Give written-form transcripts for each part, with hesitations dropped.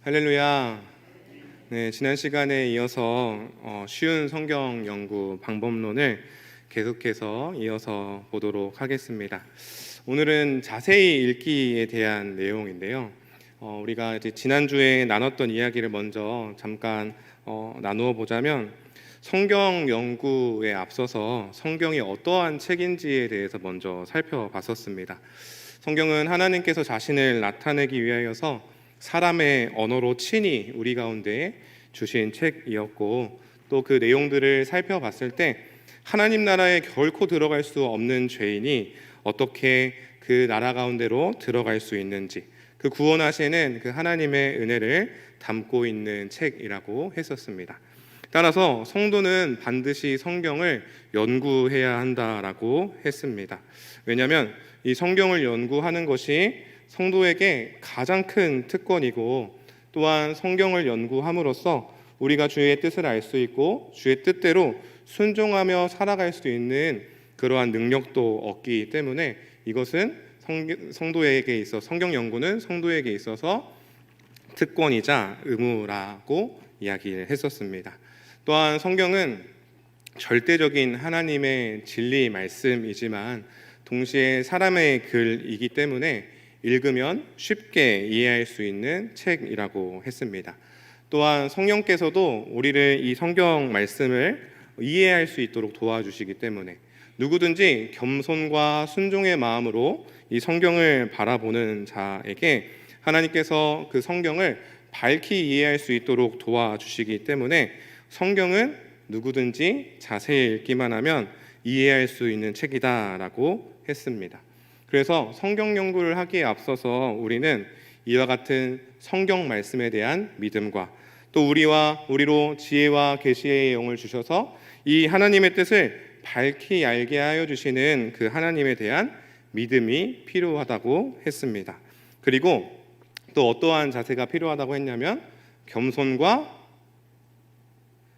할렐루야. 네, 지난 시간에 이어서 쉬운 성경 연구 방법론을 계속해서 이어서 보도록 하겠습니다. 오늘은 자세히 읽기에 대한 내용인데요. 우리가 이제 지난주에 나눴던 이야기를 먼저 잠깐 나누어 보자면, 성경 연구에 앞서서 성경이 어떠한 책인지에 대해서 먼저 살펴봤었습니다. 성경은 하나님께서 자신을 나타내기 위하여서 사람의 언어로 친히 우리 가운데 주신 책이었고, 또 그 내용들을 살펴봤을 때 하나님 나라에 결코 들어갈 수 없는 죄인이 어떻게 그 나라 가운데로 들어갈 수 있는지, 그 구원하시는 그 하나님의 은혜를 담고 있는 책이라고 했었습니다. 따라서 성도는 반드시 성경을 연구해야 한다라고 했습니다. 왜냐하면 이 성경을 연구하는 것이 성도에게 가장 큰 특권이고, 또한 성경을 연구함으로써 우리가 주의 뜻을 알 수 있고 주의 뜻대로 순종하며 살아갈 수 있는 그러한 능력도 얻기 때문에, 이것은 성도에게 있어 성경 연구는 성도에게 있어서 특권이자 의무라고 이야기를 했었습니다. 또한 성경은 절대적인 하나님의 진리 말씀이지만 동시에 사람의 글이기 때문에 읽으면 쉽게 이해할 수 있는 책이라고 했습니다. 또한 성령께서도 우리를 이 성경 말씀을 이해할 수 있도록 도와주시기 때문에 누구든지 겸손과 순종의 마음으로 이 성경을 바라보는 자에게 하나님께서 그 성경을 밝히 이해할 수 있도록 도와주시기 때문에, 성경은 누구든지 자세히 읽기만 하면 이해할 수 있는 책이다라고 했습니다. 그래서 성경 연구를 하기에 앞서서 우리는 이와 같은 성경 말씀에 대한 믿음과, 또 우리로 지혜와 계시의 영을 주셔서 이 하나님의 뜻을 밝히 알게 하여 주시는 그 하나님에 대한 믿음이 필요하다고 했습니다. 그리고 또 어떠한 자세가 필요하다고 했냐면, 겸손과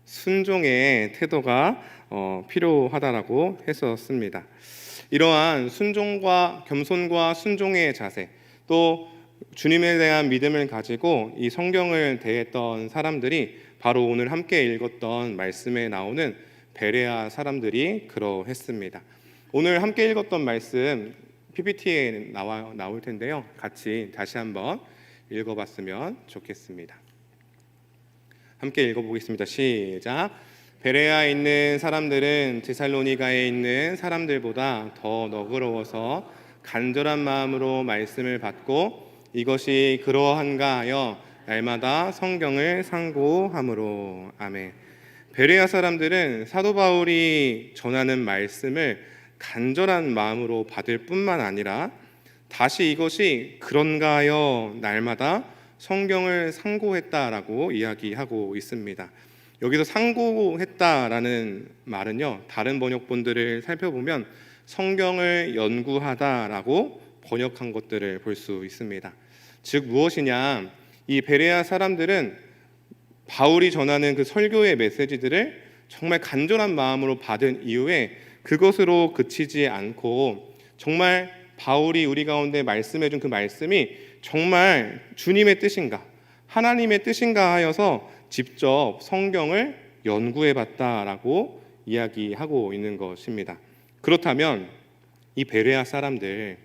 순종의 태도가 필요하다라고 했었습니다. 이러한 겸손과 순종의 자세, 또 주님에 대한 믿음을 가지고 이 성경을 대했던 사람들이 바로 오늘 함께 읽었던 말씀에 나오는 베레아 사람들이 그러했습니다. 오늘 함께 읽었던 말씀 PPT에 나올 텐데요. 같이 다시 한번 읽어봤으면 좋겠습니다. 함께 읽어보겠습니다. 시작. 베레아에 있는 사람들은 데살로니가에 있는 사람들보다 더 너그러워서 간절한 마음으로 말씀을 받고, 이것이 그러한가 하여 날마다 성경을 상고함으로. 아멘. 베레아 사람들은 사도 바울이 전하는 말씀을 간절한 마음으로 받을 뿐만 아니라 다시 이것이 그런가 하여 날마다 성경을 상고했다라고 이야기하고 있습니다. 여기서 상고했다라는 말은요, 다른 번역본들을 살펴보면 성경을 연구하다라고 번역한 것들을 볼 수 있습니다. 즉 무엇이냐, 이 베레아 사람들은 바울이 전하는 그 설교의 메시지들을 정말 간절한 마음으로 받은 이후에 그것으로 그치지 않고, 정말 바울이 우리 가운데 말씀해 준 그 말씀이 정말 주님의 뜻인가, 하나님의 뜻인가 하여서 직접 성경을 연구해 봤다라고 이야기하고 있는 것입니다. 그렇다면 이 베레아 사람들,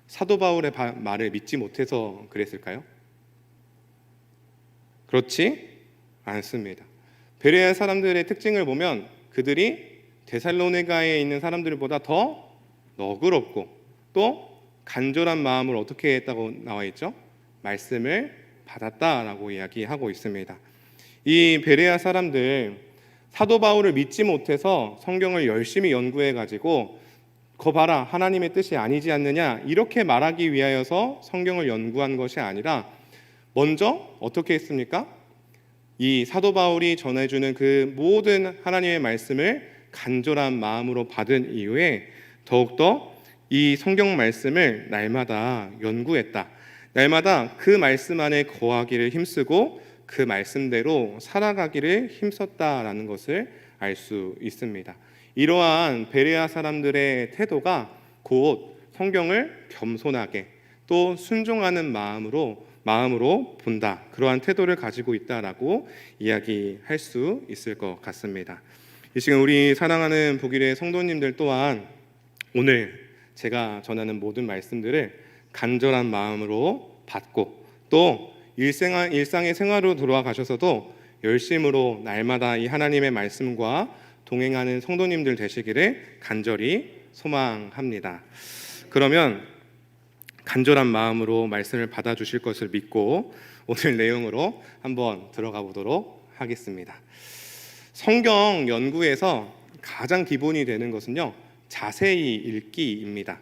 사도 바울의 말을 믿지 못해서 그랬을까요? 그렇지 않습니다. 베레아 사람들의 특징을 보면 그들이 데살로니가에 있는 사람들보다 더 너그럽고 또 간절한 마음을 어떻게 했다고 나와 있죠? 말씀을 받았다라고 이야기하고 있습니다. 이 베레아 사람들, 사도 바울을 믿지 못해서 성경을 열심히 연구해 가지고 거 봐라, 하나님의 뜻이 아니지 않느냐, 이렇게 말하기 위하여서 성경을 연구한 것이 아니라 먼저 어떻게 했습니까? 이 사도 바울이 전해주는 그 모든 하나님의 말씀을 간절한 마음으로 받은 이후에 더욱더 이 성경 말씀을 날마다 연구했다, 날마다 그 말씀 안에 거하기를 힘쓰고 그 말씀대로 살아가기를 힘썼다라는 것을 알 수 있습니다. 이러한 베레아 사람들의 태도가 곧 성경을 겸손하게 또 순종하는 마음으로 마음으로 본다, 그러한 태도를 가지고 있다라고 이야기할 수 있을 것 같습니다. 이 시간 우리 사랑하는 북일의 성도님들 또한 오늘 제가 전하는 모든 말씀들을 간절한 마음으로 받고 또 일상의 생활로 돌아가셔서도 열심으로 날마다 이 하나님의 말씀과 동행하는 성도님들 되시기를 간절히 소망합니다. 그러면 간절한 마음으로 말씀을 받아주실 것을 믿고 오늘 내용으로 한번 들어가 보도록 하겠습니다. 성경 연구에서 가장 기본이 되는 것은요, 자세히 읽기입니다.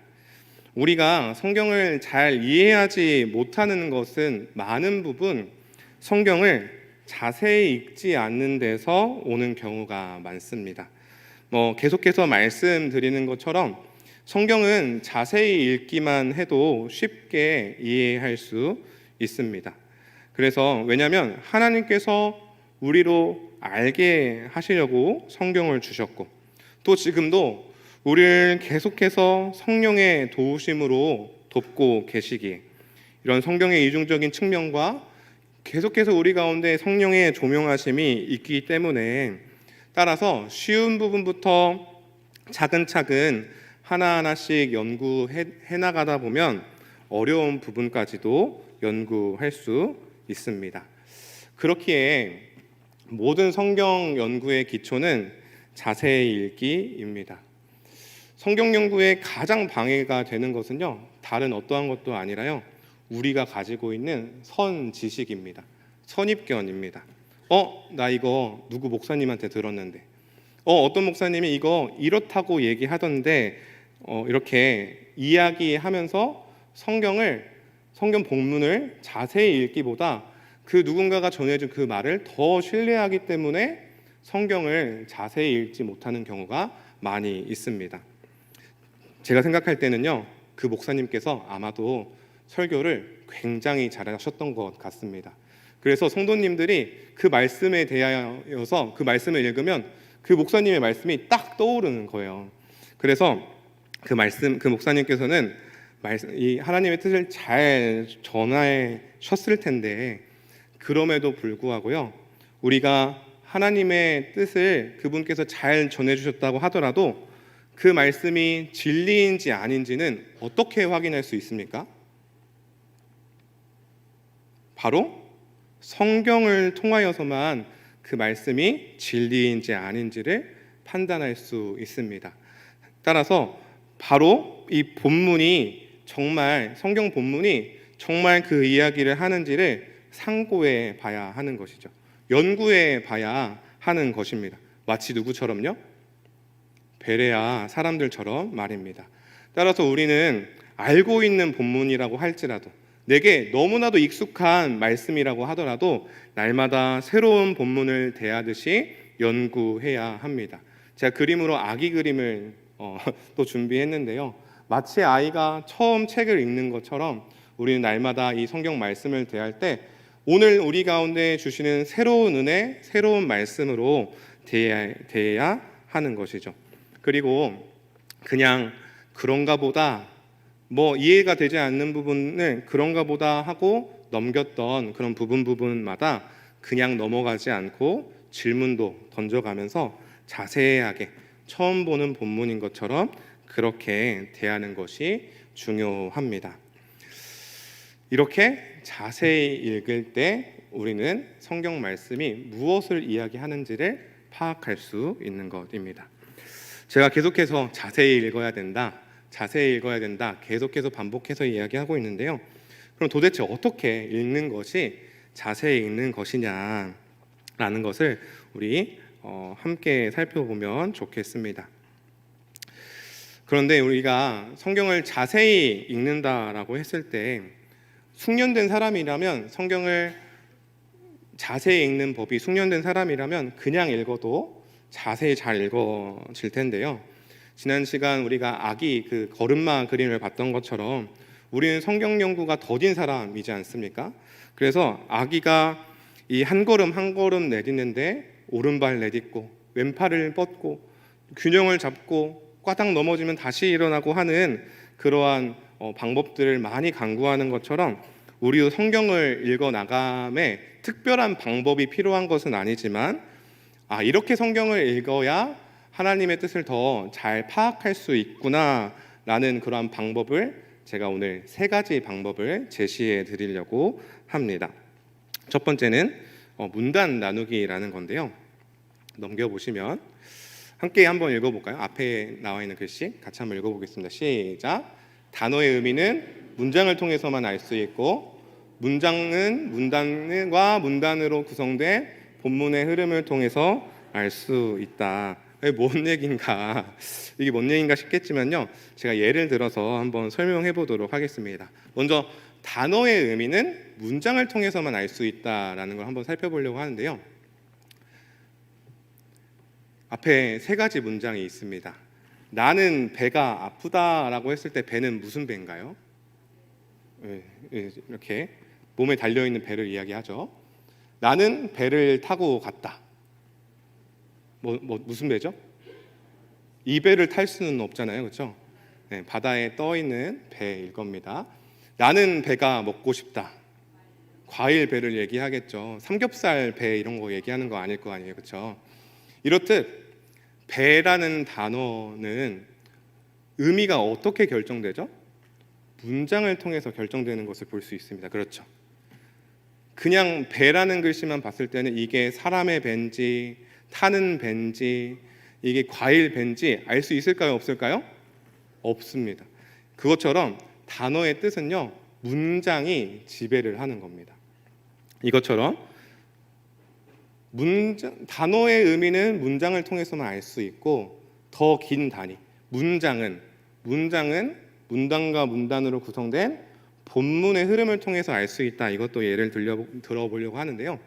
우리가 성경을 잘 이해하지 못하는 것은 많은 부분 성경을 자세히 읽지 않는 데서 오는 경우가 많습니다. 계속해서 말씀드리는 것처럼 성경은 자세히 읽기만 해도 쉽게 이해할 수 있습니다. 그래서 왜냐하면 하나님께서 우리로 알게 하시려고 성경을 주셨고 또 지금도 우리를 계속해서 성령의 도우심으로 돕고 계시기에 이런 성경의 이중적인 측면과 계속해서 우리 가운데 성령의 조명하심이 있기 때문에 따라서 쉬운 부분부터 차근차근 하나하나씩 연구해 나가다 보면 어려운 부분까지도 연구할 수 있습니다. 그렇기에 모든 성경 연구의 기초는 자세히 읽기입니다. 성경 연구의 가장 방해가 되는 것은요, 다른 어떠한 것도 아니라요, 우리가 가지고 있는 선지식입니다. 선입견입니다. 나 이거 누구 목사님한테 들었는데, 어떤 목사님이 이거 이렇다고 얘기하던데, 이렇게 이야기하면서 성경 본문을 자세히 읽기보다 그 누군가가 전해준 그 말을 더 신뢰하기 때문에 성경을 자세히 읽지 못하는 경우가 많이 있습니다. 제가 생각할 때는요, 그 목사님께서 아마도 설교를 굉장히 잘하셨던 것 같습니다. 그래서 성도님들이 그 말씀에 대하여서 그 말씀을 읽으면 그 목사님의 말씀이 딱 떠오르는 거예요. 그래서 그 목사님께서는 이 하나님의 뜻을 잘 전하셨을 텐데 그럼에도 불구하고요, 우리가 하나님의 뜻을 그분께서 잘 전해주셨다고 하더라도 그 말씀이 진리인지 아닌지는 어떻게 확인할 수 있습니까? 바로 성경을 통하여서만 그 말씀이 진리인지 아닌지를 판단할 수 있습니다. 따라서 바로 이 본문이 정말 성경 본문이 정말 그 이야기를 하는지를 상고해 봐야 하는 것이죠. 연구해 봐야 하는 것입니다. 마치 누구처럼요? 베레아 사람들처럼 말입니다. 따라서 우리는 알고 있는 본문이라고 할지라도 내게 너무나도 익숙한 말씀이라고 하더라도 날마다 새로운 본문을 대하듯이 연구해야 합니다. 제가 그림으로 아기 그림을 또 준비했는데요. 마치 아이가 처음 책을 읽는 것처럼 우리는 날마다 이 성경 말씀을 대할 때 오늘 우리 가운데 주시는 새로운 은혜, 새로운 말씀으로 대해야 하는 것이죠. 그리고 그냥 그런가 보다 이해가 되지 않는 부분을 그런가 보다 하고 넘겼던 그런 부분마다 그냥 넘어가지 않고 질문도 던져가면서 자세하게 처음 보는 본문인 것처럼 그렇게 대하는 것이 중요합니다. 이렇게 자세히 읽을 때 우리는 성경 말씀이 무엇을 이야기하는지를 파악할 수 있는 것입니다. 제가 계속해서 자세히 읽어야 된다, 계속해서 반복해서 이야기하고 있는데요. 그럼 도대체 어떻게 읽는 것이 자세히 읽는 것이냐라는 것을 우리 함께 살펴보면 좋겠습니다. 그런데 우리가 성경을 자세히 읽는다라고 했을 때 숙련된 사람이라면 성경을 자세히 읽는 법이 숙련된 사람이라면 그냥 읽어도 자세히 잘 읽어질 텐데요. 지난 시간 우리가 아기 그 걸음마 그림을 봤던 것처럼 우리는 성경 연구가 더딘 사람이지 않습니까? 그래서 아기가 이 한 걸음 한 걸음 내딛는데 오른발 내딛고 왼팔을 뻗고 균형을 잡고 꽈당 넘어지면 다시 일어나고 하는 그러한 방법들을 많이 강구하는 것처럼 우리도 성경을 읽어 나감에 특별한 방법이 필요한 것은 아니지만 이렇게 성경을 읽어야 하나님의 뜻을 더 잘 파악할 수 있구나라는 그러한 방법을 제가 오늘 3가지 방법을 제시해 드리려고 합니다. 첫 번째는 문단 나누기라는 건데요. 넘겨보시면 함께 한번 읽어볼까요? 앞에 나와 있는 글씨 같이 한번 읽어보겠습니다. 시작. 단어의 의미는 문장을 통해서만 알 수 있고 문장은 문단과 문단으로 구성된 본문의 흐름을 통해서 알 수 있다. 뭔 얘기인가? 이게 뭔 얘기인가 싶겠지만요. 제가 예를 들어서 한번 설명해 보도록 하겠습니다. 먼저 단어의 의미는 문장을 통해서만 알 수 있다라는 걸 한번 살펴보려고 하는데요. 앞에 3가지 문장이 있습니다. 나는 배가 아프다라고 했을 때 배는 무슨 배인가요? 이렇게 몸에 달려있는 배를 이야기하죠. 나는 배를 타고 갔다. 무슨 배죠? 이 배를 탈 수는 없잖아요, 그렇죠? 바다에 떠 있는 배일 겁니다. 나는 배가 먹고 싶다. 과일 배를 얘기하겠죠. 삼겹살 배 이런 거 얘기하는 거 아닐 거 아니에요, 그렇죠? 이렇듯 배라는 단어는 의미가 어떻게 결정되죠? 문장을 통해서 결정되는 것을 볼 수 있습니다. 그렇죠? 그냥 배라는 글씨만 봤을 때는 이게 사람의 배인지 타는 배인지 이게 과일 배인지 알 수 있을까요? 없을까요? 없습니다. 그것처럼 단어의 뜻은요, 문장이 지배를 하는 겁니다. 이것처럼 단어의 의미는 문장을 통해서만 알 수 있고 더 긴 단위 문장은 문단과 문단으로 구성된 본문의 흐름을 통해서 알 수 있다. 이것도 예를 들어보려고 하는데요.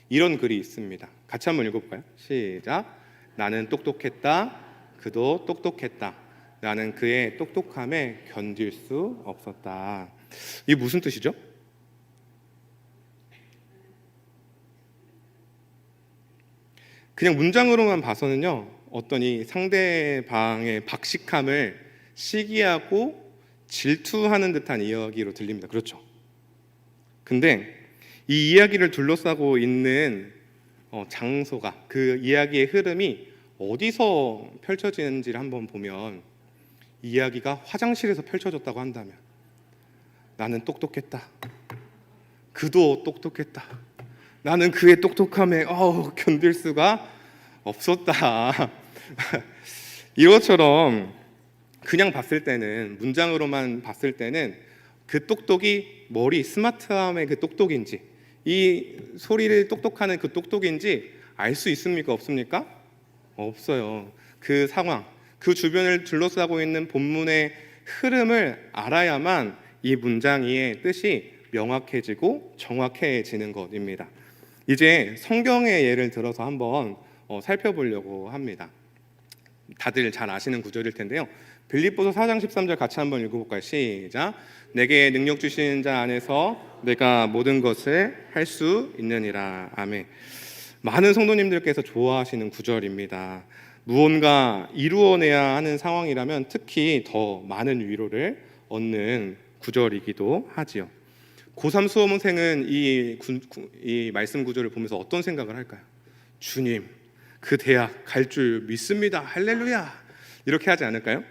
이런 글이 있습니다. 같이 한번 읽어볼까요? 시작. 나는 똑똑했다. 그도 똑똑했다. 나는 그의 똑똑함에 견딜 수 없었다. 이게 무슨 뜻이죠? 그냥 문장으로만 봐서는요, 어떤 이 상대방의 박식함을 시기하고 질투하는 듯한 이야기로 들립니다. 그렇죠? 근데 이 이야기를 둘러싸고 있는 장소가, 그 이야기의 흐름이 어디서 펼쳐지는지를 한번 보면, 이야기가 화장실에서 펼쳐졌다고 한다면 나는 똑똑했다. 그도 똑똑했다. 나는 그의 똑똑함에 견딜 수가 없었다. 이것처럼 그냥 봤을 때는, 문장으로만 봤을 때는 그 똑똑이 머리 스마트함의 그 똑똑인지, 이 소리를 똑똑하는 그 똑똑인지 알 수 있습니까? 없습니까? 없어요. 그 상황, 그 주변을 둘러싸고 있는 본문의 흐름을 알아야만 이 문장의 뜻이 명확해지고 정확해지는 것입니다. 이제 성경의 예를 들어서 한번 살펴보려고 합니다. 다들 잘 아시는 구절일 텐데요. 빌립보서 4장 13절 같이 한번 읽어볼까요? 시작. 내게 능력 주시는 자 안에서 내가 모든 것을 할 수 있느니라. 아멘. 많은 성도님들께서 좋아하시는 구절입니다. 무언가 이루어내야 하는 상황이라면 특히 더 많은 위로를 얻는 구절이기도 하지요. 고3 수험생은 이 말씀 구절을 보면서 어떤 생각을 할까요? 주님, 그 대학 갈 줄 믿습니다. 할렐루야. 이렇게 하지 않을까요?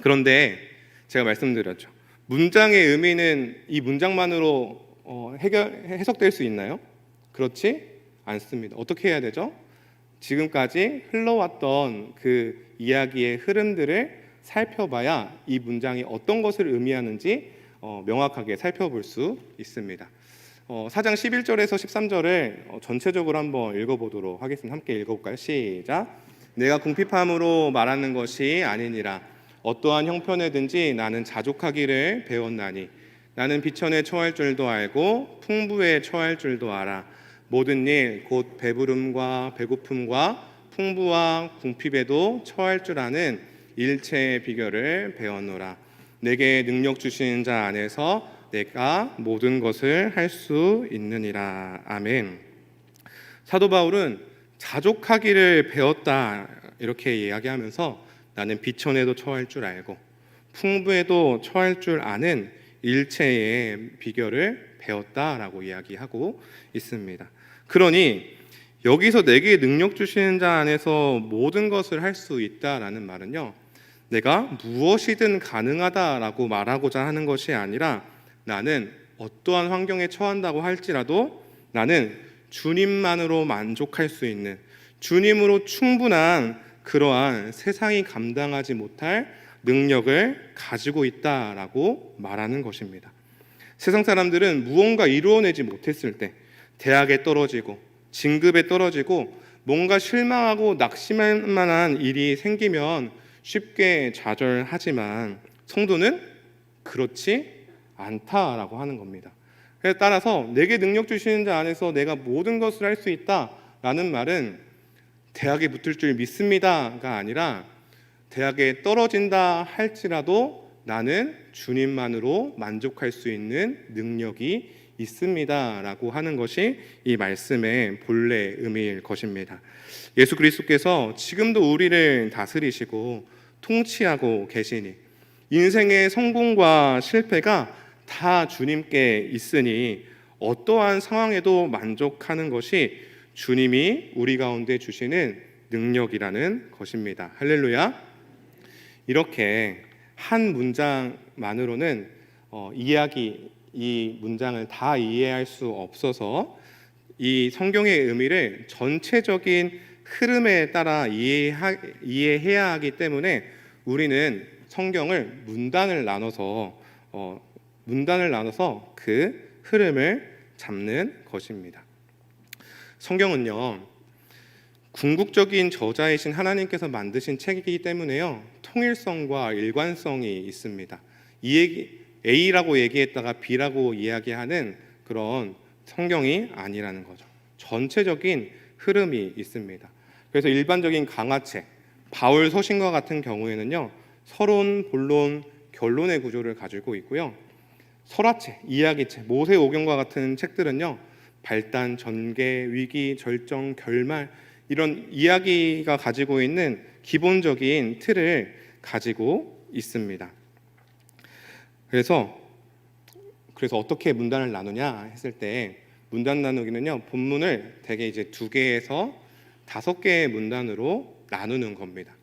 그런데 제가 말씀드렸죠. 문장의 의미는 이 문장만으로 해석될 수 있나요? 그렇지 않습니다. 어떻게 해야 되죠? 지금까지 흘러왔던 그 이야기의 흐름들을 살펴봐야 이 문장이 어떤 것을 의미하는지 명확하게 살펴볼 수 있습니다. 4장 11절에서 13절을 전체적으로 한번 읽어보도록 하겠습니다. 함께 읽어볼까요? 시작. 내가 궁핍함으로 말하는 것이 아니니라. 어떠한 형편에든지 나는 자족하기를 배웠나니 나는 비천에 처할 줄도 알고 풍부에 처할 줄도 알아. 모든 일 곧 배부름과 배고픔과 풍부와 궁핍에도 처할 줄 아는 일체의 비결을 배웠노라. 내게 능력 주시는 자 안에서 내가 모든 것을 할 수 있느니라. 아멘. 사도 바울은 자족하기를 배웠다 이렇게 이야기하면서 나는 비천에도 처할 줄 알고 풍부에도 처할 줄 아는 일체의 비결을 배웠다라고 이야기하고 있습니다. 그러니 여기서 내게 능력 주시는 자 안에서 모든 것을 할 수 있다라는 말은요, 내가 무엇이든 가능하다라고 말하고자 하는 것이 아니라 나는 어떠한 환경에 처한다고 할지라도 나는 주님만으로 만족할 수 있는, 주님으로 충분한 그러한 세상이 감당하지 못할 능력을 가지고 있다라고 말하는 것입니다. 세상 사람들은 무언가 이루어내지 못했을 때, 대학에 떨어지고 진급에 떨어지고 뭔가 실망하고 낙심할 만한 일이 생기면 쉽게 좌절하지만 성도는 그렇지 않다라고 하는 겁니다. 따라서 내게 능력 주시는 자 안에서 내가 모든 것을 할 수 있다라는 말은 대학에 붙을 줄 믿습니다가 아니라 대학에 떨어진다 할지라도 나는 주님만으로 만족할 수 있는 능력이 있습니다라고 하는 것이 이 말씀의 본래 의미일 것입니다. 예수 그리스도께서 지금도 우리를 다스리시고 통치하고 계시니 인생의 성공과 실패가 다 주님께 있으니 어떠한 상황에도 만족하는 것이 주님이 우리 가운데 주시는 능력이라는 것입니다. 할렐루야. 이렇게 한 문장만으로는 이 문장을 다 이해할 수 없어서 이 성경의 의미를 전체적인 흐름에 따라 이해해야 하기 때문에 우리는 성경을 문단을 나눠서 그 흐름을 잡는 것입니다. 성경은요, 궁극적인 저자이신 하나님께서 만드신 책이기 때문에요, 통일성과 일관성이 있습니다. A라고 얘기했다가 B라고 이야기하는 그런 성경이 아니라는 거죠. 전체적인 흐름이 있습니다. 그래서 일반적인 강화책, 바울 서신과 같은 경우에는요, 서론, 본론, 결론의 구조를 가지고 있고요. 설화책, 이야기책, 모세오경과 같은 책들은요, 발단, 전개, 위기, 절정, 결말 이런 이야기가 가지고 있는 기본적인 틀을 가지고 있습니다. 그래서 어떻게 문단을 나누냐 했을 때 문단 나누기는요, 본문을 대개 이제 2개에서 5개의 문단으로 나누는 겁니다.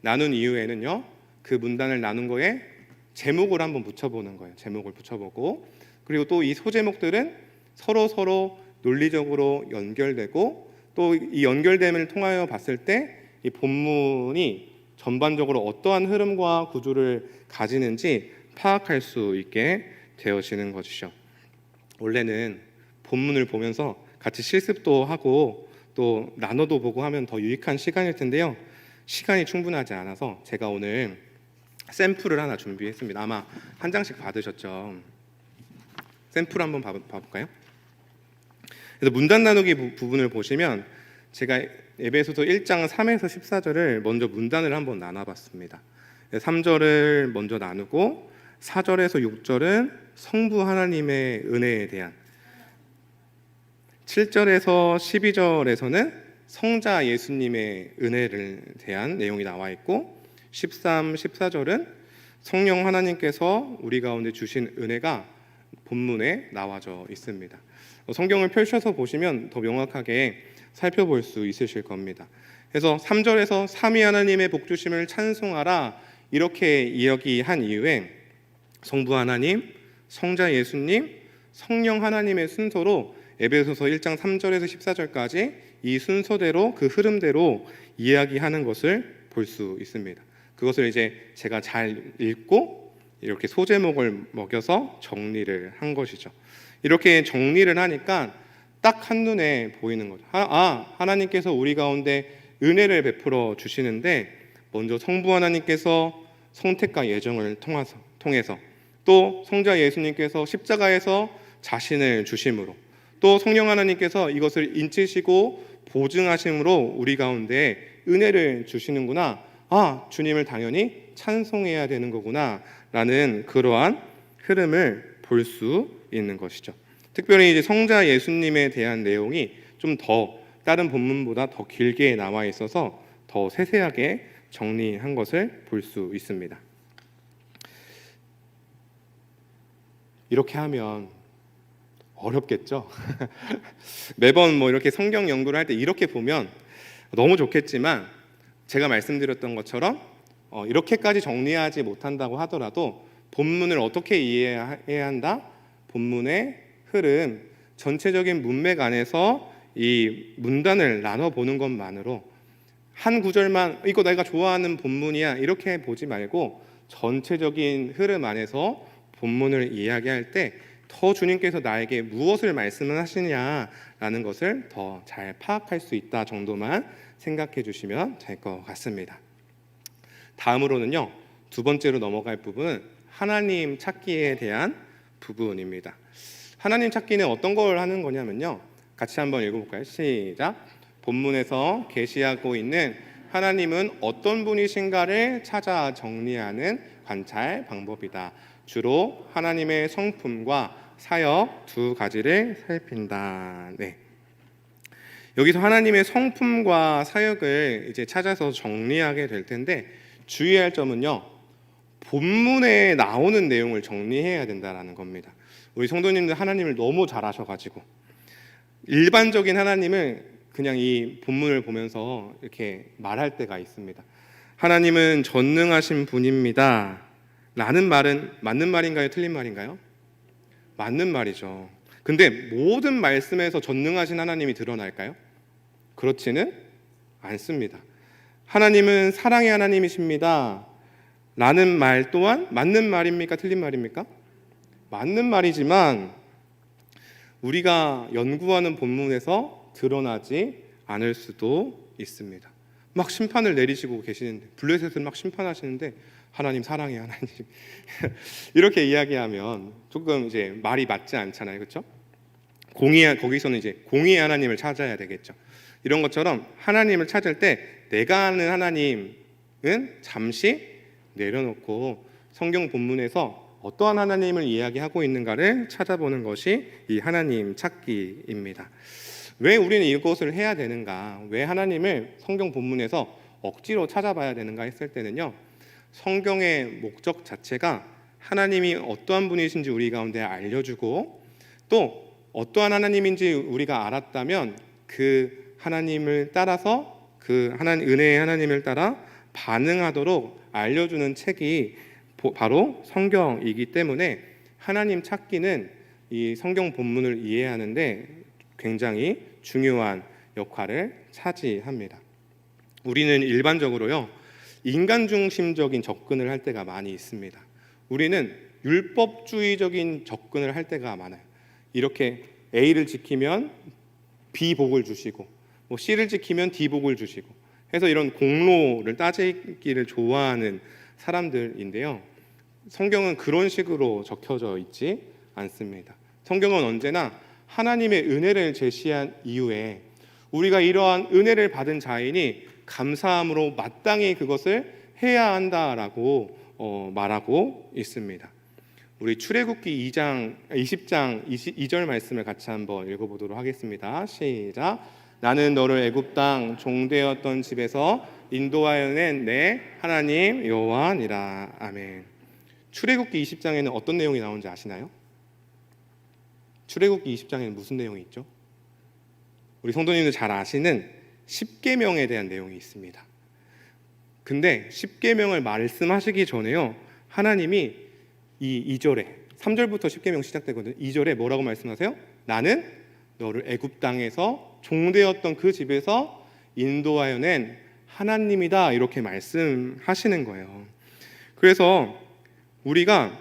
나눈 이유에는요, 그 문단을 나눈 거에 제목을 한번 붙여보는 거예요. 제목을 붙여보고, 그리고 또 이 소제목들은 서로 논리적으로 연결되고, 또 이 연결됨을 통하여 봤을 때 이 본문이 전반적으로 어떠한 흐름과 구조를 가지는지 파악할 수 있게 되어지는 것이죠. 원래는 본문을 보면서 같이 실습도 하고 또 나눠도 보고 하면 더 유익한 시간일 텐데요, 시간이 충분하지 않아서 제가 오늘 샘플을 하나 준비했습니다. 아마 한 장씩 받으셨죠. 샘플 한번 봐볼까요? 그래서 문단 나누기 부분을 보시면 제가 에베소서 1장 3에서 14절을 먼저 문단을 한번 나눠봤습니다. 3절을 먼저 나누고 4절에서 6절은 성부 하나님의 은혜에 대한, 7절에서 12절에서는 성자 예수님의 은혜를 대한 내용이 나와 있고, 13, 14절은 성령 하나님께서 우리 가운데 주신 은혜가 본문에 나와져 있습니다. 성경을 펼쳐서 보시면 더 명확하게 살펴볼 수 있으실 겁니다. 그래서 3절에서 삼위 하나님의 복주심을 찬송하라 이렇게 이야기한 이후에 성부 하나님, 성자 예수님, 성령 하나님의 순서로 에베소서 1장 3절에서 14절까지 이 순서대로, 그 흐름대로 이야기하는 것을 볼 수 있습니다. 그것을 이제 제가 잘 읽고 이렇게 소제목을 먹여서 정리를 한 것이죠. 이렇게 정리를 하니까 딱 한눈에 보이는 거죠. 하나님께서 우리 가운데 은혜를 베풀어 주시는데, 먼저 성부 하나님께서 선택과 예정을 통해서, 또 성자 예수님께서 십자가에서 자신을 주심으로, 또 성령 하나님께서 이것을 인치시고 보증하심으로 우리 가운데 은혜를 주시는구나, 주님을 당연히 찬송해야 되는 거구나 라는 그러한 흐름을 볼 수 있는 것이죠. 특별히 이제 성자 예수님에 대한 내용이 좀 더 다른 본문보다 더 길게 나와 있어서 더 세세하게 정리한 것을 볼 수 있습니다. 이렇게 하면 어렵겠죠. 매번 뭐 이렇게 성경 연구를 할 때 이렇게 보면 너무 좋겠지만 제가 말씀드렸던 것처럼 이렇게까지 정리하지 못한다고 하더라도 본문을 어떻게 이해해야 한다? 본문의 흐름, 전체적인 문맥 안에서 이 문단을 나눠보는 것만으로 한 구절만 이거 내가 좋아하는 본문이야 이렇게 보지 말고 전체적인 흐름 안에서 본문을 이야기할 때 더 주님께서 나에게 무엇을 말씀을 하시냐라는 것을 더 잘 파악할 수 있다 정도만 생각해 주시면 될 것 같습니다. 다음으로는요, 두 번째로 넘어갈 부분은 하나님 찾기에 대한 부분입니다. 하나님 찾기는 어떤 걸 하는 거냐면요, 같이 한번 읽어볼까요? 시작. 본문에서 계시하고 있는 하나님은 어떤 분이신가를 찾아 정리하는 관찰 방법이다. 주로 하나님의 성품과 사역 두 가지를 살핀다. 네. 여기서 하나님의 성품과 사역을 이제 찾아서 정리하게 될 텐데 주의할 점은요, 본문에 나오는 내용을 정리해야 된다라는 겁니다. 우리 성도님들 하나님을 너무 잘 아셔가지고 일반적인 하나님을 그냥 이 본문을 보면서 이렇게 말할 때가 있습니다. 하나님은 전능하신 분입니다 라는 말은 맞는 말인가요? 틀린 말인가요? 맞는 말이죠. 근데 모든 말씀에서 전능하신 하나님이 드러날까요? 그렇지는 않습니다. 하나님은 사랑의 하나님이십니다 라는 말 또한 맞는 말입니까? 틀린 말입니까? 맞는 말이지만 우리가 연구하는 본문에서 드러나지 않을 수도 있습니다. 막 심판을 내리시고 계시는데, 블레셋을 막 심판하시는데 하나님 사랑의 하나님 이렇게 이야기하면 조금 이제 말이 맞지 않잖아요, 그렇죠? 거기서는 이제 공의의 하나님을 찾아야 되겠죠. 이런 것처럼 하나님을 찾을 때 내가 아는 하나님은 잠시 내려놓고 성경 본문에서 어떠한 하나님을 이야기하고 있는가를 찾아보는 것이 이 하나님 찾기입니다. 왜 우리는 이것을 해야 되는가? 왜 하나님을 성경 본문에서 억지로 찾아봐야 되는가 했을 때는요, 성경의 목적 자체가 하나님이 어떠한 분이신지 우리 가운데 알려주고 또 어떠한 하나님인지 우리가 알았다면 그 하나님을 따라서 그 은혜의 하나님을 따라 반응하도록 알려주는 책이 바로 성경이기 때문에 하나님 찾기는 이 성경 본문을 이해하는데 굉장히 중요한 역할을 차지합니다. 우리는 일반적으로요, 인간 중심적인 접근을 할 때가 많이 있습니다. 우리는 율법주의적인 접근을 할 때가 많아요. 이렇게 A를 지키면 B 복을 주시고 C를 지키면 D 복을 주시고 해서 이런 공로를 따지기를 좋아하는 사람들인데요, 성경은 그런 식으로 적혀져 있지 않습니다. 성경은 언제나 하나님의 은혜를 제시한 이후에 우리가 이러한 은혜를 받은 자인이 감사함으로 마땅히 그것을 해야 한다라고 말하고 있습니다. 우리 출애굽기 20장 22절 말씀을 같이 한번 읽어보도록 하겠습니다. 시작. 나는 너를 애굽 땅 종되었던 집에서 인도하여 낸 내 하나님 여호와니라. 아멘. 출애굽기 20장에는 어떤 내용이 나오는지 아시나요? 출애굽기 20장에는 무슨 내용이 있죠? 우리 성도님들 잘 아시는 십계명에 대한 내용이 있습니다. 근데 십계명을 말씀하시기 전에요, 하나님이 이 2절에 3절부터 십계명 시작되거든요. 2절에 뭐라고 말씀하세요? 나는 너를 애굽 땅에서 종되었던 그 집에서 인도하여 낸 하나님이다 이렇게 말씀하시는 거예요. 그래서 우리가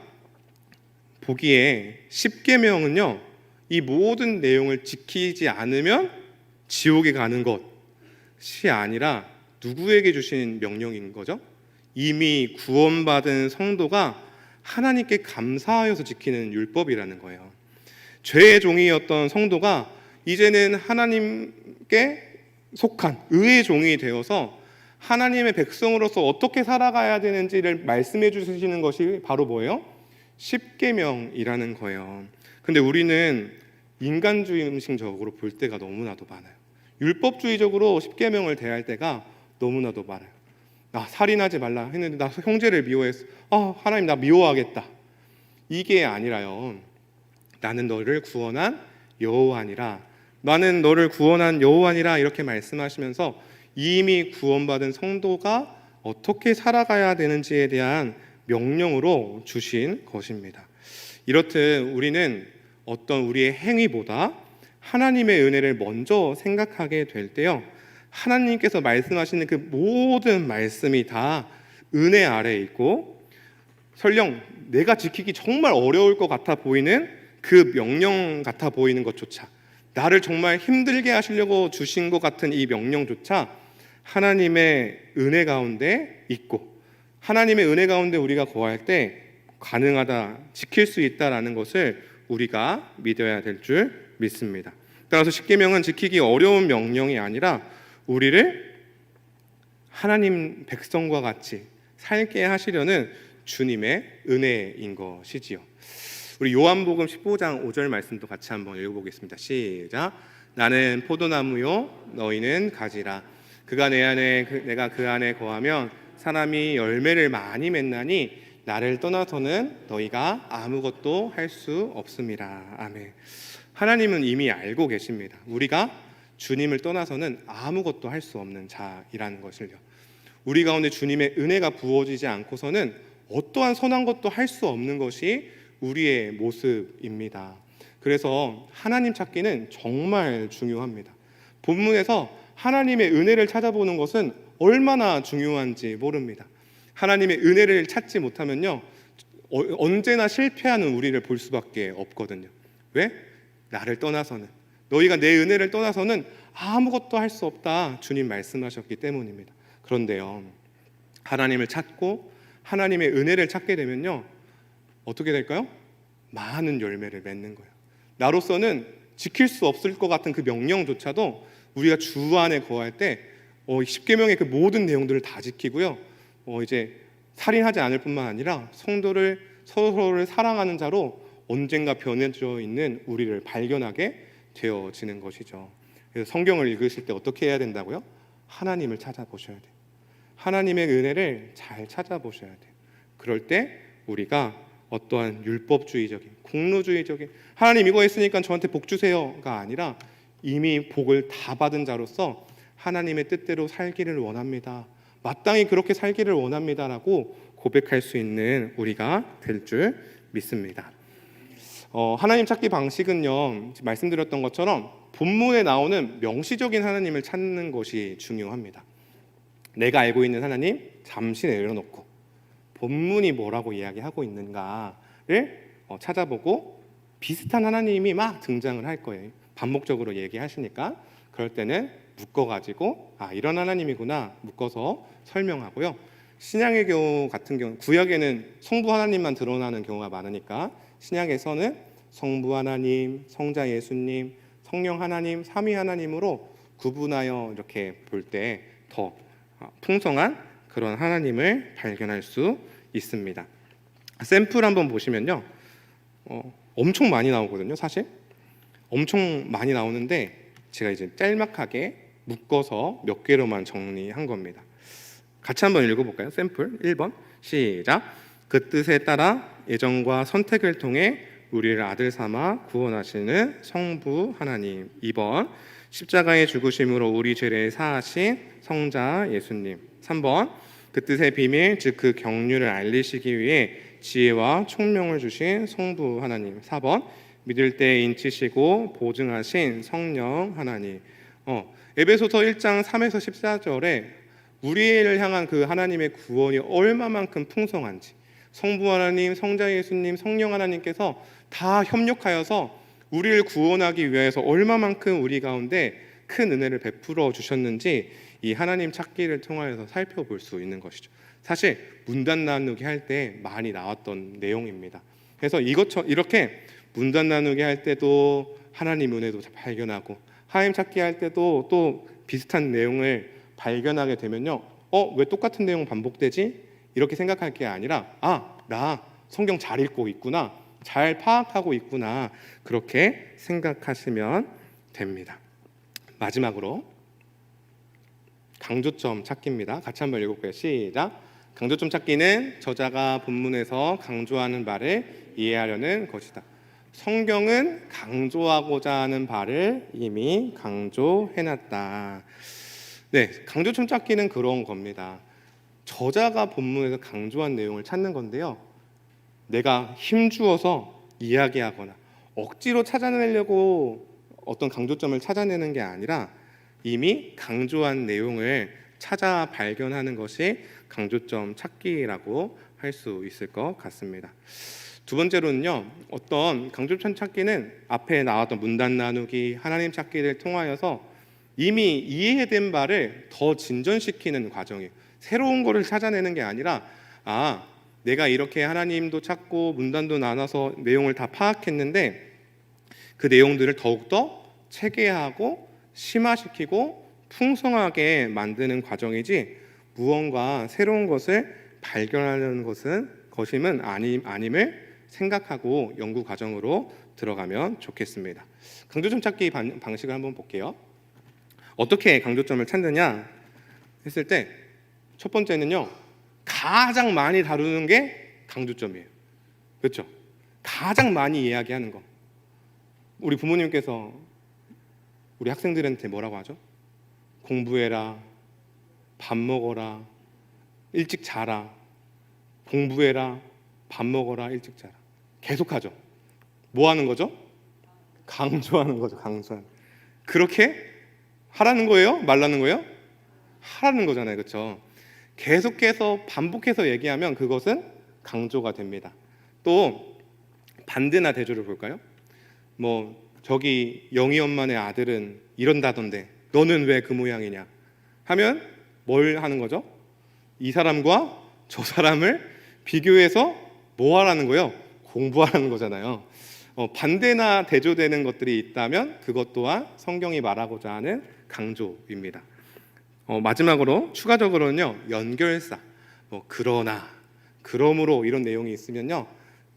보기에 십계명은요, 이 모든 내용을 지키지 않으면 지옥에 가는 것이 아니라 누구에게 주신 명령인 거죠? 이미 구원받은 성도가 하나님께 감사하여서 지키는 율법이라는 거예요. 죄의 종이었던 성도가 이제는 하나님께 속한 의의 종이 되어서 하나님의 백성으로서 어떻게 살아가야 되는지를 말씀해 주시는 것이 바로 뭐예요? 십계명이라는 거예요. 근데 우리는 인간주의식적으로 볼 때가 너무나도 많아요. 율법주의적으로 십계명을 대할 때가 너무나도 많아요. 나 살인하지 말라 했는데 나 형제를 미워했어. 하나님 나 미워하겠다. 이게 아니라요, 나는 너를 구원한 여호와니라. 나는 너를 구원한 여호와니라 이렇게 말씀하시면서 이미 구원받은 성도가 어떻게 살아가야 되는지에 대한 명령으로 주신 것입니다. 이렇듯 우리는 어떤 우리의 행위보다 하나님의 은혜를 먼저 생각하게 될 때요, 하나님께서 말씀하시는 그 모든 말씀이 다 은혜 아래에 있고, 설령 내가 지키기 정말 어려울 것 같아 보이는 그 명령 같아 보이는 것조차, 나를 정말 힘들게 하시려고 주신 것 같은 이 명령조차 하나님의 은혜 가운데 있고, 하나님의 은혜 가운데 우리가 거할 때 가능하다, 지킬 수 있다라는 것을 우리가 믿어야 될 줄 믿습니다. 따라서 십계명은 지키기 어려운 명령이 아니라 우리를 하나님 백성과 같이 살게 하시려는 주님의 은혜인 것이지요. 우리 요한복음 15장 5절 말씀도 같이 한번 읽어보겠습니다. 시작. 나는 포도나무요 너희는 가지라. 그가 내 안에 내가 그 안에 거하면 사람이 열매를 많이 맺나니 나를 떠나서는 너희가 아무것도 할 수 없음이라. 아멘. 하나님은 이미 알고 계십니다. 우리가 주님을 떠나서는 아무것도 할 수 없는 자이라는 것을요. 우리 가운데 주님의 은혜가 부어지지 않고서는 어떠한 선한 것도 할 수 없는 것이 우리의 모습입니다. 그래서 하나님 찾기는 정말 중요합니다. 본문에서 하나님의 은혜를 찾아보는 것은 얼마나 중요한지 모릅니다. 하나님의 은혜를 찾지 못하면요, 언제나 실패하는 우리를 볼 수밖에 없거든요. 왜? 나를 떠나서는, 너희가 내 은혜를 떠나서는 아무것도 할 수 없다, 주님 말씀하셨기 때문입니다. 그런데요, 하나님을 찾고 하나님의 은혜를 찾게 되면요, 어떻게 될까요? 많은 열매를 맺는 거예요. 나로서는 지킬 수 없을 것 같은 그 명령조차도 우리가 주 안에 거할 때 십계명의 그 모든 내용들을 다 지키고요, 이제 살인하지 않을 뿐만 아니라 성도를 서로를 사랑하는 자로 언젠가 변해져 있는 우리를 발견하게 되어지는 것이죠. 그래서 성경을 읽으실 때 어떻게 해야 된다고요? 하나님을 찾아보셔야 돼요. 하나님의 은혜를 잘 찾아보셔야 돼요. 그럴 때 우리가 어떠한 율법주의적인, 공로주의적인, 하나님 이거 했으니까 저한테 복 주세요가 아니라 이미 복을 다 받은 자로서 하나님의 뜻대로 살기를 원합니다, 마땅히 그렇게 살기를 원합니다라고 고백할 수 있는 우리가 될 줄 믿습니다. 하나님 찾기 방식은요, 말씀드렸던 것처럼 본문에 나오는 명시적인 하나님을 찾는 것이 중요합니다. 내가 알고 있는 하나님 잠시 내려놓고 본문이 뭐라고 이야기하고 있는가를 찾아보고, 비슷한 하나님이 막 등장을 할 거예요. 반복적으로 얘기하시니까 그럴 때는 묶어가지고 이런 하나님이구나 묶어서 설명하고요. 신약의 경우 같은 경우, 구약에는 성부 하나님만 드러나는 경우가 많으니까 신약에서는 성부 하나님, 성자 예수님, 성령 하나님, 삼위 하나님으로 구분하여 이렇게 볼 때 더 풍성한 그런 하나님을 발견할 수 있습니다. 샘플 한번 보시면요, 엄청 많이 나오거든요. 사실 엄청 많이 나오는데 제가 이제 짤막하게 묶어서 몇 개로만 정리한 겁니다. 같이 한번 읽어볼까요? 샘플 1번 시작. 그 뜻에 따라 예정과 선택을 통해 우리를 아들 삼아 구원하시는 성부 하나님. 2번 십자가의 죽으심으로 우리 죄를 사하신 성자 예수님. 3번 그 뜻의 비밀, 즉 그 경륜을 알리시기 위해 지혜와 총명을 주신 성부 하나님. 4번 믿을 때 인치시고 보증하신 성령 하나님. 에베소서 1장 3에서 14절에 우리를 향한 그 하나님의 구원이 얼마만큼 풍성한지, 성부 하나님, 성자 예수님, 성령 하나님께서 다 협력하여서 우리를 구원하기 위해서 얼마만큼 우리 가운데 큰 은혜를 베풀어 주셨는지 이 하나님 찾기를 통하여서 살펴볼 수 있는 것이죠. 사실 문단 나누기 할 때 많이 나왔던 내용입니다. 그래서 이렇게 문단 나누기 할 때도 하나님 은혜도 발견하고, 하나님 찾기 할 때도 또 비슷한 내용을 발견하게 되면요, 왜 똑같은 내용 반복되지? 이렇게 생각할 게 아니라 나 성경 잘 읽고 있구나, 잘 파악하고 있구나, 그렇게 생각하시면 됩니다. 마지막으로 강조점 찾기입니다. 같이 한번 읽어볼게요. 시작. 강조점 찾기는 저자가 본문에서 강조하는 말을 이해하려는 것이다. 성경은 강조하고자 하는 바를 이미 강조해놨다. 네, 강조점 찾기는 그런 겁니다. 저자가 본문에서 강조한 내용을 찾는 건데요. 내가 힘주어서 이야기하거나 억지로 찾아내려고 어떤 강조점을 찾아내는 게 아니라 이미 강조한 내용을 찾아 발견하는 것이 강조점 찾기라고 할 수 있을 것 같습니다. 두 번째로는요, 어떤 강조점 찾기는 앞에 나왔던 문단 나누기, 하나님 찾기를 통하여서 이미 이해된 바를 더 진전시키는 과정이에요. 새로운 거를 찾아내는 게 아니라 내가 이렇게 하나님도 찾고 문단도 나눠서 내용을 다 파악했는데 그 내용들을 더욱더 체계화하고 심화시키고 풍성하게 만드는 과정이지 무언가 새로운 것을 발견하는 것임은 아님을 생각하고 연구 과정으로 들어가면 좋겠습니다. 강조점 찾기 방식을 한번 볼게요. 어떻게 강조점을 찾느냐 했을 때 첫 번째는요, 가장 많이 다루는 게 강조점이에요. 그렇죠? 가장 많이 이야기하는 거. 우리 부모님께서 우리 학생들한테 뭐라고 하죠? 공부해라, 밥 먹어라, 일찍 자라, 공부해라, 밥 먹어라, 일찍 자라. 계속하죠. 뭐 하는 거죠? 강조하는 거죠. 강조하는. 그렇게 하라는 거예요? 말라는 거예요? 하라는 거잖아요. 그렇죠? 계속해서 반복해서 얘기하면 그것은 강조가 됩니다. 또 반대나 대조를 볼까요? 저기 영희 엄마네 아들은 이런다던데 너는 왜 그 모양이냐 하면 뭘 하는 거죠? 이 사람과 저 사람을 비교해서 뭐 하라는 거예요? 공부하라는 거잖아요. 반대나 대조되는 것들이 있다면 그것 또한 성경이 말하고자 하는 강조입니다. 마지막으로 추가적으로는요, 연결사, 그러나, 그러므로 이런 내용이 있으면요,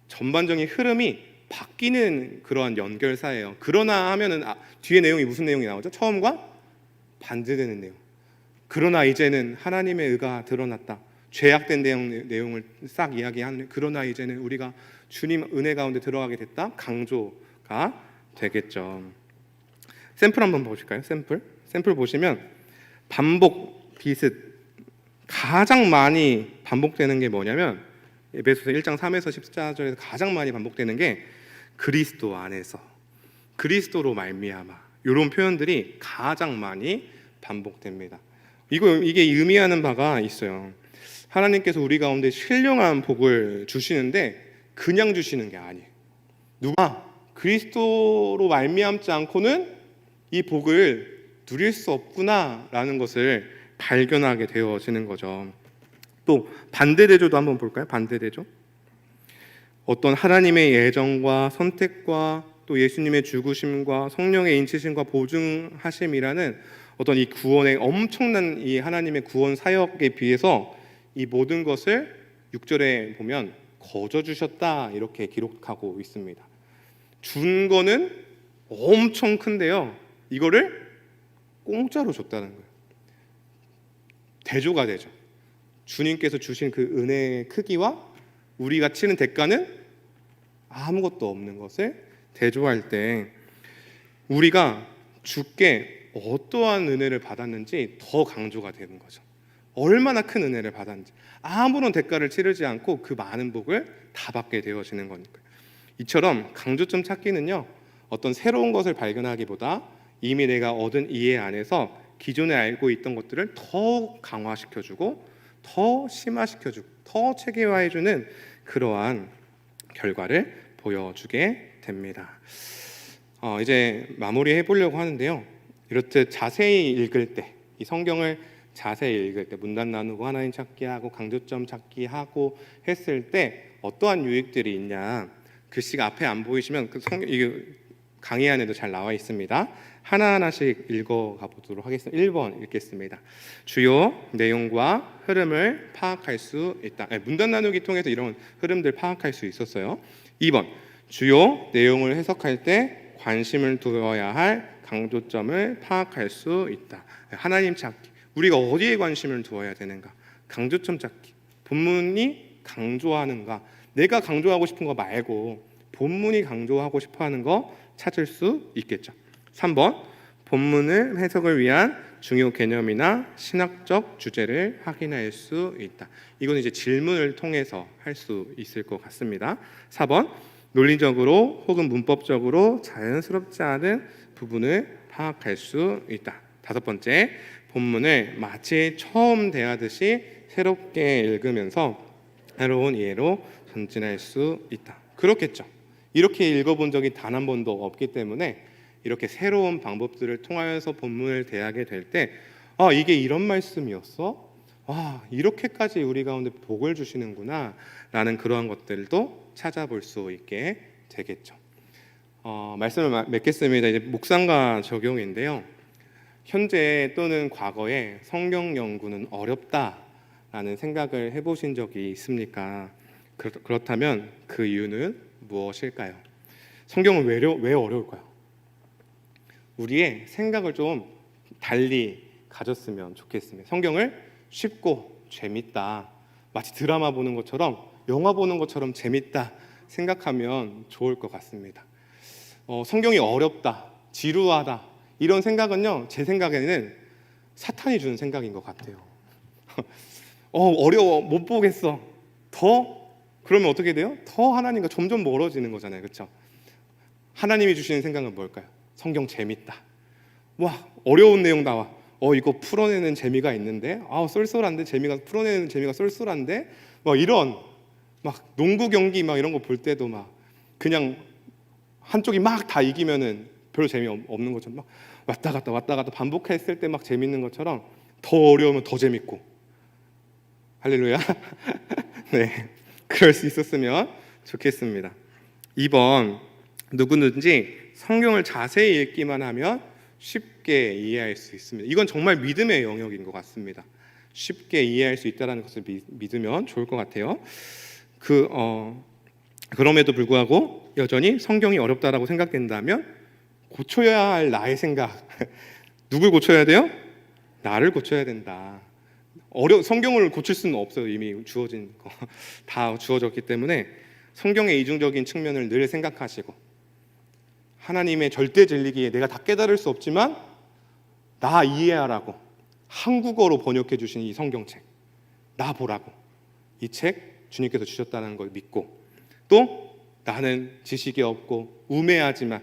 전반적인 흐름이 바뀌는 그러한 연결사예요. 그러나 하면은 뒤에 내용이 무슨 내용이 나오죠? 처음과 반대되는 내용. 그러나 이제는 하나님의 의가 드러났다. 죄악된 내용을 싹 이야기하는. 그러나 이제는 우리가 주님 은혜 가운데 들어가게 됐다. 강조가 되겠죠. 샘플 한번 보실까요? 샘플 보시면 반복, 비슷, 가장 많이 반복되는 게 뭐냐면 에베소서 1장 3에서 14절에서 가장 많이 반복되는 게 그리스도 안에서, 그리스도로 말미암아, 이런 표현들이 가장 많이 반복됩니다. 이게 의미하는 바가 있어요. 하나님께서 우리 가운데 신령한 복을 주시는데 그냥 주시는 게 아니에요. 그리스도로 말미암지 않고는 이 복을 누릴 수 없구나라는 것을 발견하게 되어지는 거죠. 또 반대대조도 한번 볼까요? 반대대조. 어떤 하나님의 예정과 선택과 또 예수님의 죽으심과 성령의 인치심과 보증하심이라는 어떤 이 구원의 엄청난 이 하나님의 구원 사역에 비해서 이 모든 것을 6절에 보면 거저 주셨다 이렇게 기록하고 있습니다. 준 거는 엄청 큰데요, 이거를 공짜로 줬다는 거예요. 대조가 되죠. 주님께서 주신 그 은혜의 크기와 우리가 치는 대가는 아무것도 없는 것을 대조할 때 우리가 주께 어떠한 은혜를 받았는지 더 강조가 되는 거죠. 얼마나 큰 은혜를 받았는지, 아무런 대가를 치르지 않고 그 많은 복을 다 받게 되어지는 거니까요. 이처럼 강조점 찾기는요, 어떤 새로운 것을 발견하기보다 이미 내가 얻은 이해 안에서 기존에 알고 있던 것들을 더 강화시켜주고 더 심화시켜주고 더 체계화해주는 그러한 결과를 보여주게 됩니다. 이제 마무리해 보려고 하는데요, 이렇듯 자세히 읽을 때, 이 성경을 자세히 읽을 때, 문단 나누고 하나님 찾기 하고 강조점 찾기 하고 했을 때 어떠한 유익들이 있냐, 글씨가 앞에 안 보이시면 이게 강의 안에도 잘 나와 있습니다. 하나하나씩 읽어가 보도록 하겠습니다. 1번 읽겠습니다. 주요 내용과 흐름을 파악할 수 있다. 문단 나누기 통해서 이런 흐름들 파악할 수 있었어요. 2번 주요 내용을 해석할 때 관심을 두어야 할 강조점을 파악할 수 있다. 하나님 찾기, 우리가 어디에 관심을 두어야 되는가, 강조점 찾기, 본문이 강조하는가, 내가 강조하고 싶은 거 말고 본문이 강조하고 싶어하는 거 찾을 수 있겠죠. 3번 본문을 해석을 위한 중요 개념이나 신학적 주제를 확인할 수 있다. 이건 이제 질문을 통해서 할 수 있을 것 같습니다. 4번 논리적으로 혹은 문법적으로 자연스럽지 않은 부분을 파악할 수 있다. 5번째 본문을 마치 처음 대하듯이 새롭게 읽으면서 새로운 이해로 전진할 수 있다. 그렇겠죠. 이렇게 읽어본 적이 단 한 번도 없기 때문에 이렇게 새로운 방법들을 통하여서 본문을 대하게 될 때 이게 이런 말씀이었어? 이렇게까지 우리 가운데 복을 주시는구나 라는 그러한 것들도 찾아볼 수 있게 되겠죠. 말씀을 맺겠습니다. 이제 묵상과 적용인데요. 현재 또는 과거에 성경 연구는 어렵다라는 생각을 해보신 적이 있습니까? 그렇다면 그 이유는 무엇일까요? 성경은 왜 어려울까요? 우리의 생각을 좀 달리 가졌으면 좋겠습니다. 성경을 쉽고 재밌다, 마치 드라마 보는 것처럼, 영화 보는 것처럼 재밌다 생각하면 좋을 것 같습니다. 성경이 어렵다, 지루하다 이런 생각은요, 제 생각에는 사탄이 주는 생각인 것 같아요. 어려워, 못 보겠어. 그러면 어떻게 돼요? 더 하나님과 점점 멀어지는 거잖아요, 그렇죠? 하나님이 주시는 생각은 뭘까요? 성경 재밌다. 어려운 내용 나와. 이거 풀어내는 재미가 있는데, 쏠쏠한데 풀어내는 재미가 쏠쏠한데, 이런 농구 경기 이런 거 볼 때도 그냥 한쪽이 다 이기면은 별로 재미없는 것처럼 왔다 갔다 반복했을 때 재밌는 것처럼 더 어려우면 더 재밌고. 할렐루야. 네, 그럴 수 있었으면 좋겠습니다. 2번 누구든지 성경을 자세히 읽기만 하면 쉽게 이해할 수 있습니다. 이건 정말 믿음의 영역인 것 같습니다. 쉽게 이해할 수 있다는 것을 믿으면 좋을 것 같아요. 그럼에도 불구하고 여전히 성경이 어렵다라고 생각된다면 고쳐야 할 나의 생각, 누굴 고쳐야 돼요? 나를 고쳐야 된다. 성경을 고칠 수는 없어요. 이미 주어진 거 다 주어졌기 때문에 성경의 이중적인 측면을 늘 생각하시고, 하나님의 절대 진리기에 내가 다 깨달을 수 없지만 나 이해하라고 한국어로 번역해 주신 이 성경책, 나 보라고 이 책 주님께서 주셨다는 걸 믿고, 또 나는 지식이 없고 우매하지만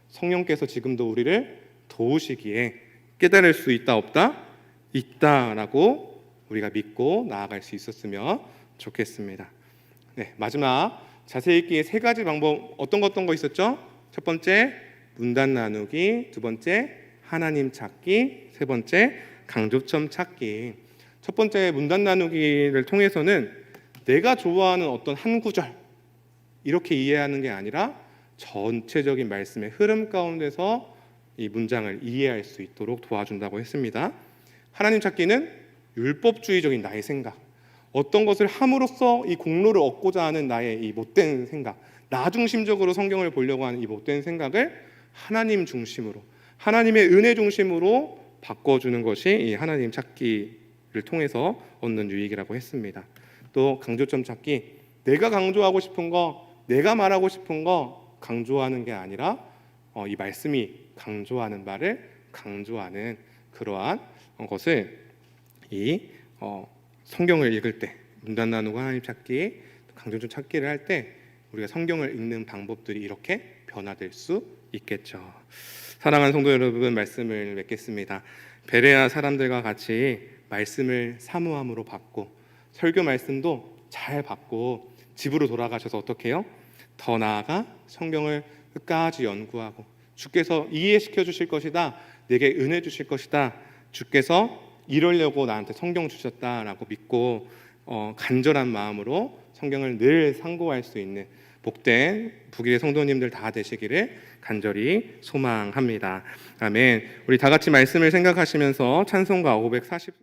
성령께서 지금도 우리를 도우시기에 깨달을 수 있다 없다? 있다라고 우리가 믿고 나아갈 수 있었으면 좋겠습니다. 네, 마지막 자세히 읽기의 3가지 방법, 어떤 거 있었죠? 첫 번째 문단 나누기, 두 번째 하나님 찾기, 세 번째 강조점 찾기. 첫 번째 문단 나누기를 통해서는 내가 좋아하는 어떤 한 구절 이렇게 이해하는 게 아니라 전체적인 말씀의 흐름 가운데서 이 문장을 이해할 수 있도록 도와준다고 했습니다. 하나님 찾기는 율법주의적인 나의 생각, 어떤 것을 함으로써 이 공로를 얻고자 하는 나의 이 못된 생각, 나 중심적으로 성경을 보려고 하는 이 못된 생각을 하나님 중심으로, 하나님의 은혜 중심으로 바꿔주는 것이 이 하나님 찾기를 통해서 얻는 유익이라고 했습니다. 또 강조점 찾기, 내가 강조하고 싶은 거, 내가 말하고 싶은 거 강조하는 게 아니라 이 말씀이 강조하는 바를 강조하는 그러한 것을 이 성경을 읽을 때, 문단 나누고 하나님 찾기, 강조점 찾기를 할 때 우리가 성경을 읽는 방법들이 이렇게 변화될 수 있겠죠. 사랑하는 성도 여러분, 말씀을 맺겠습니다. 베레아 사람들과 같이 말씀을 사모함으로 받고, 설교 말씀도 잘 받고 집으로 돌아가셔서 어떻게 해요? 더 나아가 성경을 끝까지 연구하고, 주께서 이해시켜 주실 것이다, 내게 은혜 주실 것이다, 주께서 이러려고 나한테 성경 주셨다라고 믿고 간절한 마음으로 성경을 늘 상고할 수 있는 복된 북일의 성도님들 다 되시기를 간절히 소망합니다. 아멘. 우리 다 같이 말씀을 생각하시면서 찬송가 540